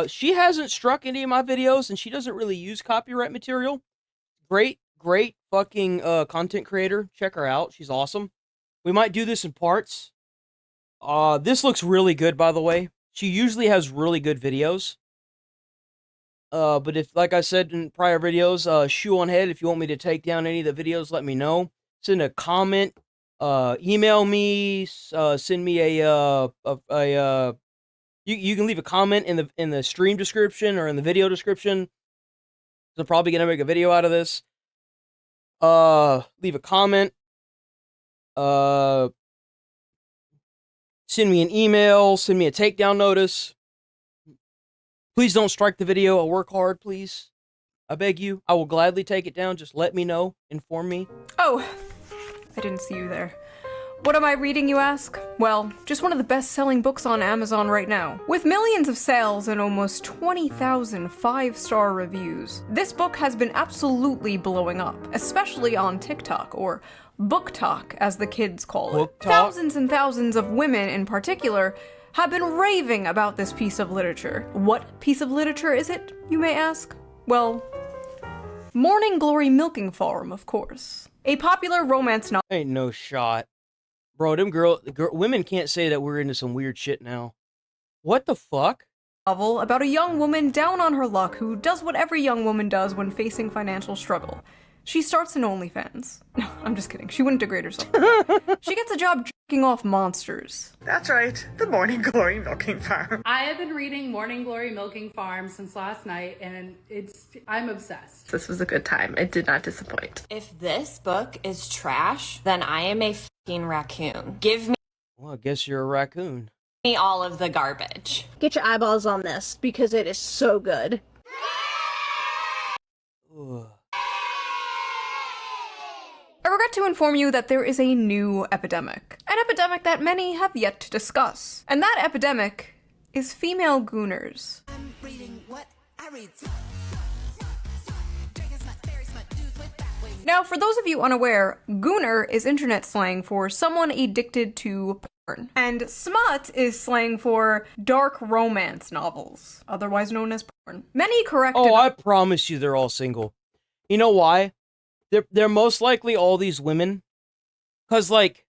She hasn't struck any of my videos, and she doesn't really use copyright material. Great fucking content creator. Check her out. She's awesome. We might do this in parts. This looks really good, by the way. She usually has really good videos. But if, like I said in prior videos, shoe on head, if you want me to take down any of the videos, let me know. Send a comment, email me, send me you can leave a comment in the stream description or in the video description. I'm probably gonna make a video out of this. Leave a comment. Send me an email, send me a takedown notice. Please don't strike the video. I'll work hard, please. I beg you. I will gladly take it down. Just let me know. Inform me. Oh, I didn't see you there. What am I reading, you ask? Well, just one of the best-selling books on Amazon right now. With millions of sales and almost 20,000 5-star reviews, this book has been absolutely blowing up, especially on TikTok, or Book Talk, as the kids call it. Thousands and thousands of women, in particular, have been raving about this piece of literature. What piece of literature is it, you may ask? Well, Morning Glory Milking Farm, of course. A popular romance novel. Ain't no shot. Bro, women can't say that we're into some weird shit now. What the fuck? Novel about a young woman down on her luck who does what every young woman does when facing financial struggle. She starts an OnlyFans. No, I'm just kidding. She wouldn't degrade herself. She gets a job jerking off monsters. That's right, the Morning Glory Milking Farm. I have been reading Morning Glory Milking Farm since last night, and I'm obsessed. This was a good time. It did not disappoint. If this book is trash, then I am a fucking raccoon. Give me Well, I guess you're a raccoon. all of the garbage. Get your eyeballs on this, because it is so good. Ugh. I regret to inform you that there is a new epidemic. An epidemic that many have yet to discuss. And that epidemic is female gooners. Now, for those of you unaware, gooner is internet slang for someone addicted to porn. And smut is slang for dark romance novels, otherwise known as porn. Many corrected- Oh, I promise you they're all single. You know why? They're most likely all these women. Cause like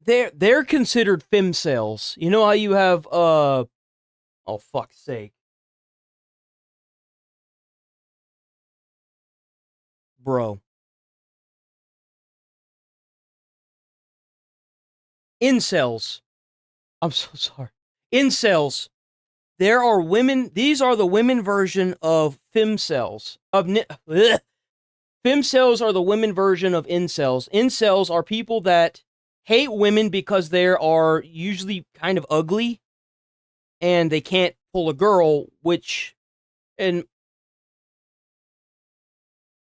they're considered femcels. You know how you have oh fuck's sake. Bro. Incels. I'm so sorry. Incels. There are women, these are the women version of femcels. Femcels are the women version of incels. Incels are people that hate women because they are usually kind of ugly and they can't pull a girl,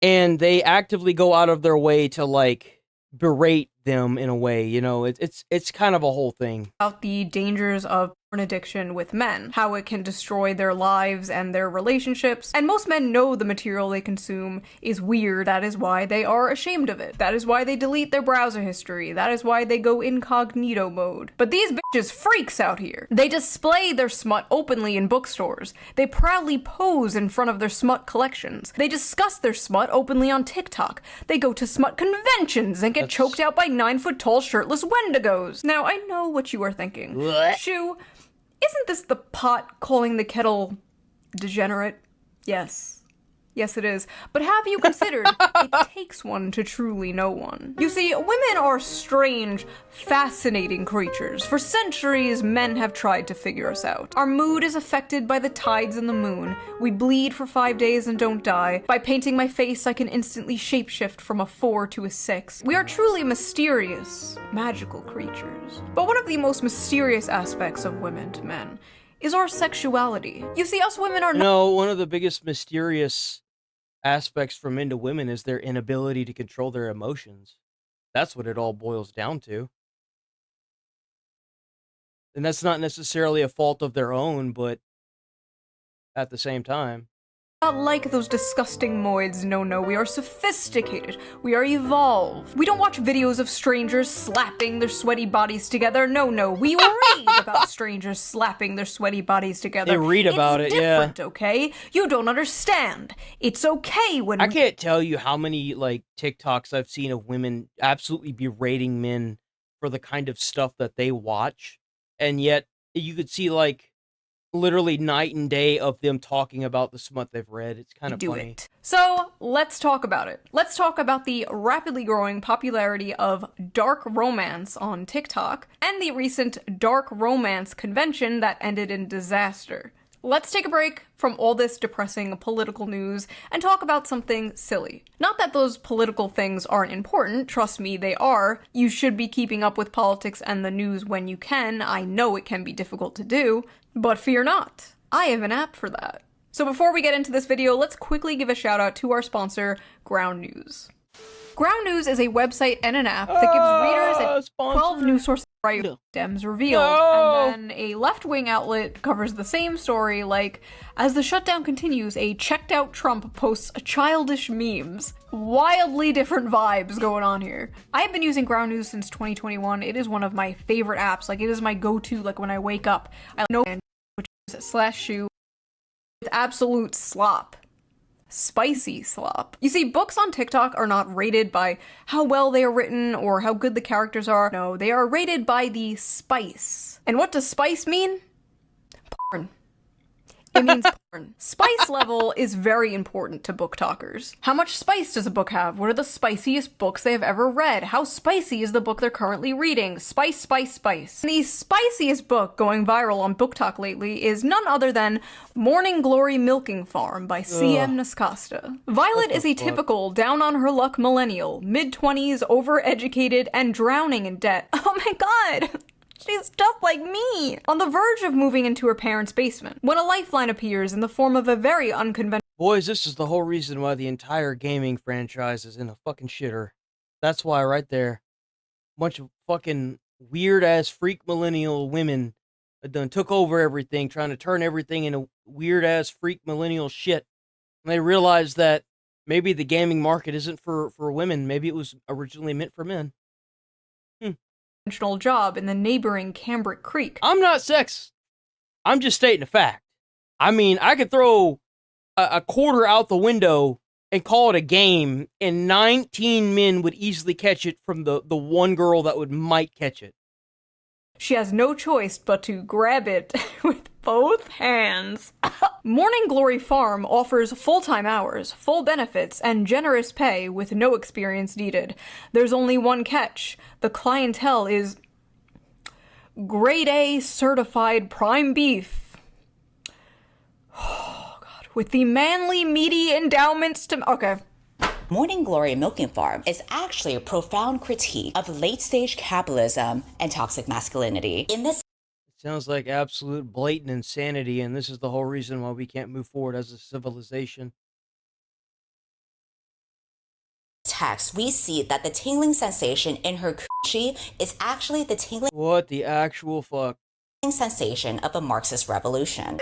and they actively go out of their way to like berate them in a way, you know. It's kind of a whole thing. About the dangers of porn addiction with men, how it can destroy their lives and their relationships, and most men know the material they consume is weird. That is why they are ashamed of it. That is why they delete their browser history. That is why they go incognito mode. But these bitches freaks out here. They display their smut openly in bookstores. They proudly pose in front of their smut collections. They discuss their smut openly on TikTok. They go to smut conventions and get choked out by 9-foot-tall shirtless wendigos. Now, I know what you are thinking. Shoo, isn't this the pot calling the kettle degenerate? Yes. Yes, it is. But have you considered it takes one to truly know one? You see, women are strange, fascinating creatures. For centuries, men have tried to figure us out. Our mood is affected by the tides and the moon. We bleed for 5 days and don't die. By painting my face, I can instantly shapeshift from a 4 to a 6. We are truly mysterious, magical creatures. But one of the most mysterious aspects of women to men is our sexuality. You see, us women are No, one of the biggest mysterious aspects from men to women is their inability to control their emotions. That's what it all boils down to. And that's not necessarily a fault of their own, but at the same time. Not like those disgusting moids, no, we are sophisticated, we are evolved. We don't watch videos of strangers slapping their sweaty bodies together, no, we read about strangers slapping their sweaty bodies together. They read about it's it, different, okay? You don't understand. It's okay when- I can't tell you how many, like, TikToks I've seen of women absolutely berating men for the kind of stuff that they watch, and yet you could see, like, literally night and day of them talking about the smut they've read. It's kind of funny. So let's talk about it. Let's talk about the rapidly growing popularity of dark romance on TikTok and the recent dark romance convention that ended in disaster. Let's take a break from all this depressing political news and talk about something silly. Not that those political things aren't important, trust me, they are. You should be keeping up with politics and the news when you can. I know it can be difficult to do, but fear not. I have an app for that. So before we get into this video, let's quickly give a shout out to our sponsor, Ground News. Ground News is a website and an app that gives readers 12 news sources right Dems revealed, and then a left-wing outlet covers the same story, like, as the shutdown continues, a checked-out Trump posts childish memes. Wildly different vibes going on here. I have been using Ground News since 2021. It is one of my favorite apps. Like, it is my go-to, like, when I wake up. I know which is /shoe with absolute slop. Spicy slop. You see, books on TikTok are not rated by how well they are written or how good the characters are. No, they are rated by the spice. And what does spice mean? Porn. It means porn. Spice level is very important to book talkers. How much spice does a book have? What are the spiciest books they have ever read? How spicy is the book they're currently reading? Spice, spice, spice. And the spiciest book going viral on BookTok lately is none other than Morning Glory Milking Farm by C.M. Nascosta. Violet is a typical down-on-her-luck millennial, mid-20s, overeducated, and drowning in debt. Oh my god! She's just like me! On the verge of moving into her parents' basement, when a lifeline appears in the form of a very unconventional— Boys, this is the whole reason why the entire gaming franchise is in a fucking shitter. That's why right there. Bunch of fucking weird-ass freak millennial women done took over everything, trying to turn everything into weird-ass freak millennial shit. And they realized that maybe the gaming market isn't for women. Maybe it was originally meant for men. job in the neighboring Cambric Creek. I'm not sexist. I'm just stating a fact. I mean, I could throw a quarter out the window and call it a game, and 19 men would easily catch it from the one girl that might catch it. She has no choice but to grab it with both hands. Morning Glory Farm offers full-time hours, full benefits, and generous pay with no experience needed. There's only one catch. The clientele is grade A certified prime beef. Oh god, with the manly meaty endowments to— okay. Morning Glory Milking Farm is actually a profound critique of late-stage capitalism and toxic masculinity. In this Sounds like absolute blatant insanity, and this is the whole reason why we can't move forward as a civilization. text, we see that the tingling sensation in her coochie is actually the tingling What the actual fuck? sensation of a Marxist revolution.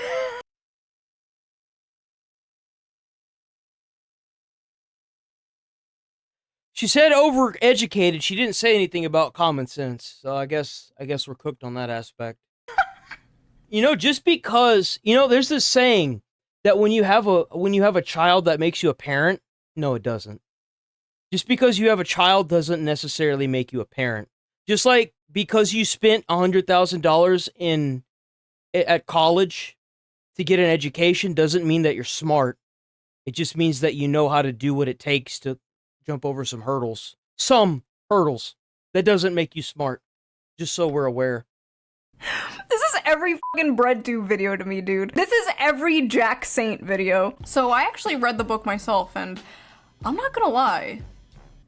She said overeducated. She didn't say anything about common sense. So I guess we're cooked on that aspect. You know, just because, you know, there's this saying that when you have a child that makes you a parent, no, it doesn't. Just because you have a child doesn't necessarily make you a parent. Just like because you spent $100,000 at college to get an education doesn't mean that you're smart. It just means that you know how to do what it takes to jump over some hurdles. Some hurdles. That doesn't make you smart. Just so we're aware. This is every fucking breadtube video to me, dude. This is every Jack Saint video. So I actually read the book myself, and I'm not gonna lie.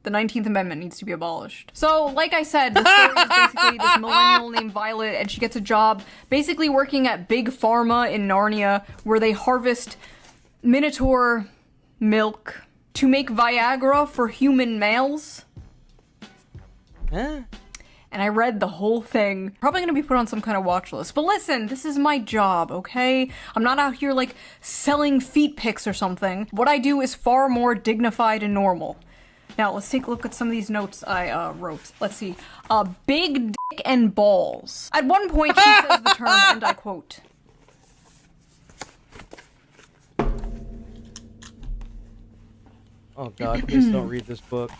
The 19th Amendment needs to be abolished. So, like I said, the story is basically this millennial named Violet, and she gets a job basically working at Big Pharma in Narnia, where they harvest Minotaur milk to make Viagra for human males. Huh? and I read the whole thing. Probably gonna be put on some kind of watch list. But listen, this is my job, okay? I'm not out here like selling feet pics or something. What I do is far more dignified and normal. Now, let's take a look at some of these notes I wrote. Let's see. Big dick and balls. At one point, she says the term, and I quote, Oh god, please don't read this book.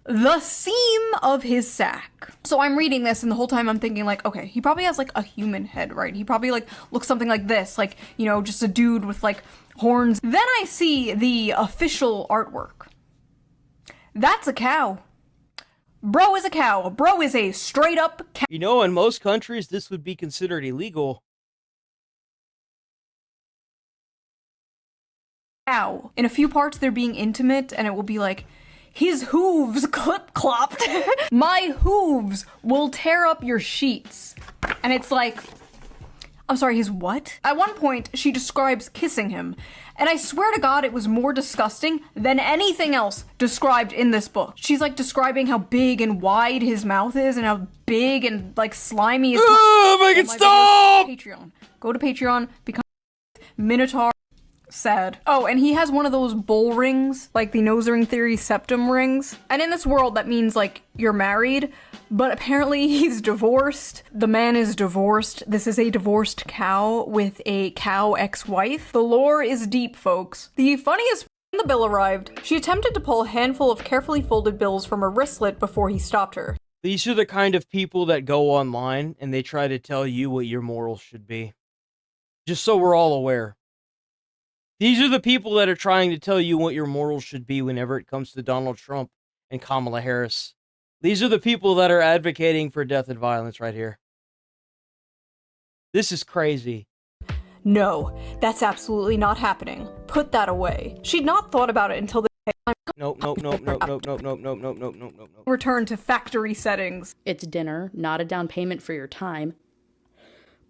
the seam of his sack. So I'm reading this, and the whole time I'm thinking, like, okay, he probably has, like, a human head, right? He probably, like, looks something like this, like, you know, just a dude with, like, horns. Then I see the official artwork. That's a cow. Bro is a cow. Bro is a straight up cow. You know, in most countries, this would be considered illegal. In a few parts, they're being intimate, and it will be like, his hooves clip-clopped. My hooves will tear up your sheets. And it's like, I'm sorry, his what? At one point, she describes kissing him, and I swear to God it was more disgusting than anything else described in this book. She's like describing how big and wide his mouth is and how big and like slimy his Make it stop! Patreon. Go to Patreon, become Minotaur. Sad. Oh, and he has one of those bull rings, like the nose ring theory septum rings. And in this world, that means, like, you're married, but apparently he's divorced. The man is divorced. This is a divorced cow with a cow ex-wife. The lore is deep, folks. The funniest when the bill arrived, she attempted to pull a handful of carefully folded bills from her wristlet before he stopped her. These are the kind of people that go online and they try to tell you what your morals should be. Just so we're all aware. These are the people that are trying to tell you what your morals should be whenever it comes to Donald Trump and Kamala Harris. These are the people that are advocating for death and violence right here. This is crazy. No, that's absolutely not happening. Put that away. She'd not thought about it until the Nope. return to factory settings. It's dinner, not a down payment for your time.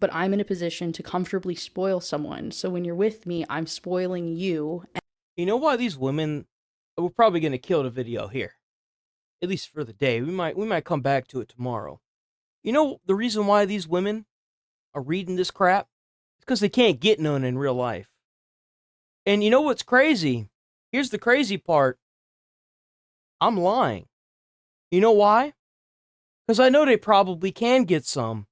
But I'm in a position to comfortably spoil someone, so when you're with me, I'm spoiling you. You know why these women... We're probably going to kill the video here. At least for the day. We might come back to it tomorrow. You know the reason why these women are reading this crap? It's because they can't get none in real life. And you know what's crazy? Here's the crazy part. I'm lying. You know why? Because I know they probably can get some.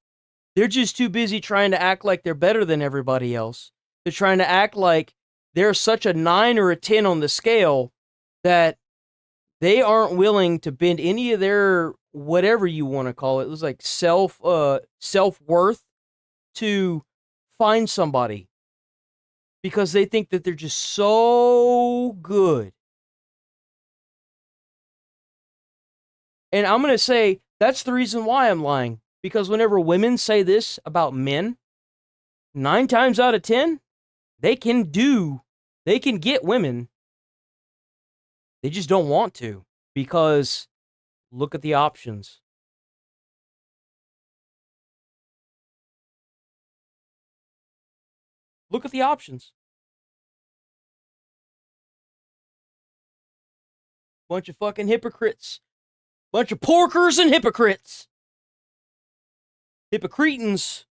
They're just too busy trying to act like they're better than everybody else. They're trying to act like they're such a 9 or a 10 on the scale that they aren't willing to bend any of their, whatever you want to call it. It was like self-worth to find somebody. Because they think that they're just so good. And I'm going to say, that's the reason why I'm lying. Because whenever women say this about men, 9 times out of 10, they can get women. They just don't want to. Because look at the options. Look at the options. Bunch of fucking hypocrites. Bunch of porkers and hypocrites. Hypocrites.